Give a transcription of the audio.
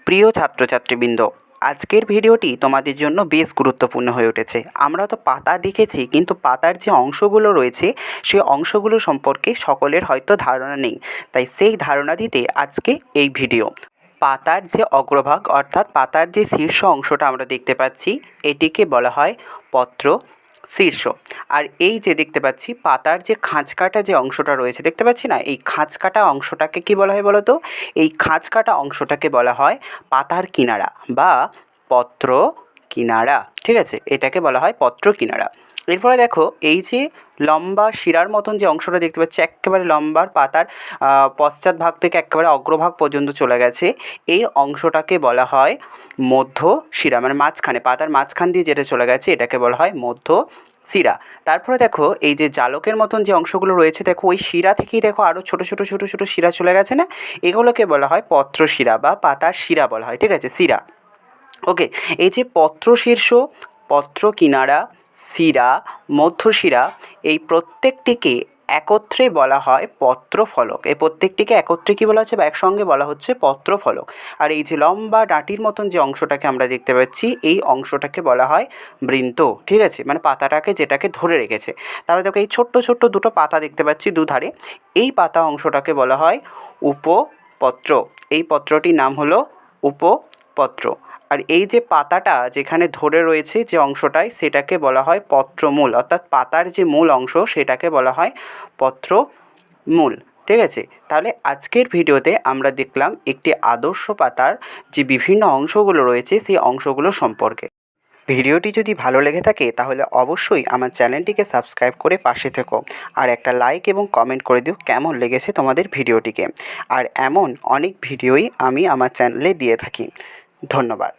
প্রিয় ছাত্রছাত্রীবৃন্দ, আজকের ভিডিওটি তোমাদের জন্য বেশ গুরুত্বপূর্ণ হয়ে উঠেছে। আমরা তো পাতা দেখেছি, কিন্তু পাতার যে অংশগুলো রয়েছে সেই অংশগুলো সম্পর্কে সকলের হয়তো ধারণা নেই। তাই সেই ধারণা দিতে আজকে এই ভিডিও। পাতার যে অগ্রভাগ অর্থাৎ পাতার যে শীর্ষ অংশটা আমরা দেখতে পাচ্ছি, এটিকে বলা হয় পত্র শীর্ষ। আর এই যে দেখতে পাচ্ছি পাতার যে খাঁজকাটা যে অংশটা রয়েছে, দেখতে পাচ্ছি না, এই খাঁজকাটা অংশটাকে কী বলা হয় বলো তো? এই খাঁজকাটা অংশটাকে বলা হয় পাতার কিনারা বা পত্র কিনারা। ঠিক আছে, এটাকে বলা হয় পত্র কিনারা। এরপরে দেখো, এই যে লম্বা শিরার মতন যে অংশটা দেখতে পাচ্ছি, একেবারে লম্বার পাতার পশ্চাৎ ভাগ থেকে একেবারে অগ্রভাগ পর্যন্ত চলে গেছে, এই অংশটাকে বলা হয় মধ্য শিরা। মানে মাঝখানে, পাতার মাঝখান দিয়ে যেটা চলে গেছে এটাকে বলা হয় মধ্য শিরা। তারপরে দেখো, এই যে জালকের মতন যে অংশগুলো রয়েছে, দেখো ওই শিরা থেকেই দেখো আরও ছোটো ছোটো ছোটো ছোটো শিরা চলে গেছে না, এগুলোকে বলা হয় পত্র শিরা বা পাতার শিরা বলা হয়। ঠিক আছে, শিরা। ওকে, এই যে পত্র শীর্ষ, পত্র কিনারা, শিরা, মধ্যশিরা, এই প্রত্যেকটিকে একত্রে বলা হয় পত্রফলক। এই প্রত্যেকটিকে একত্রে কী বলা হচ্ছে বা একসঙ্গে বলা হচ্ছে পত্রফলক। আর এই যে লম্বা ডাঁটির মতন যে অংশটাকে আমরা দেখতে পাচ্ছি, এই অংশটাকে বলা হয় বৃন্ত। ঠিক আছে, মানে পাতাটাকে যেটাকে ধরে রেখেছে। তাহলে দেখো, এই ছোট্ট ছোট্ট দুটো পাতা দেখতে পাচ্ছি দুধারে, এই পাতা অংশটাকে বলা হয় উপপত্র। এই পত্রটির নাম হলো উপপত্র। আর এই যে পাতাটা যেখানে ধরে রয়েছে যে অংশটায়, সেটাকে বলা হয় পত্রমূল। অর্থাৎ পাতার যে মূল অংশ সেটাকে বলা হয় পত্রমূল। ঠিক আছে, তাহলে আজকের ভিডিওতে আমরা দেখলাম একটি আদর্শ পাতার যে বিভিন্ন অংশগুলো রয়েছে সেই অংশগুলো সম্পর্কে। ভিডিওটি যদি ভালো লেগে থাকে তাহলে অবশ্যই আমার চ্যানেলটিকে সাবস্ক্রাইব করে পাশে থেকো, আর একটা লাইক এবং কমেন্ট করে দিও কেমন লেগেছে তোমাদের ভিডিওটিকে। আর এমন অনেক ভিডিওই আমি আমার চ্যানেলে দিয়ে থাকি। ধন্যবাদ।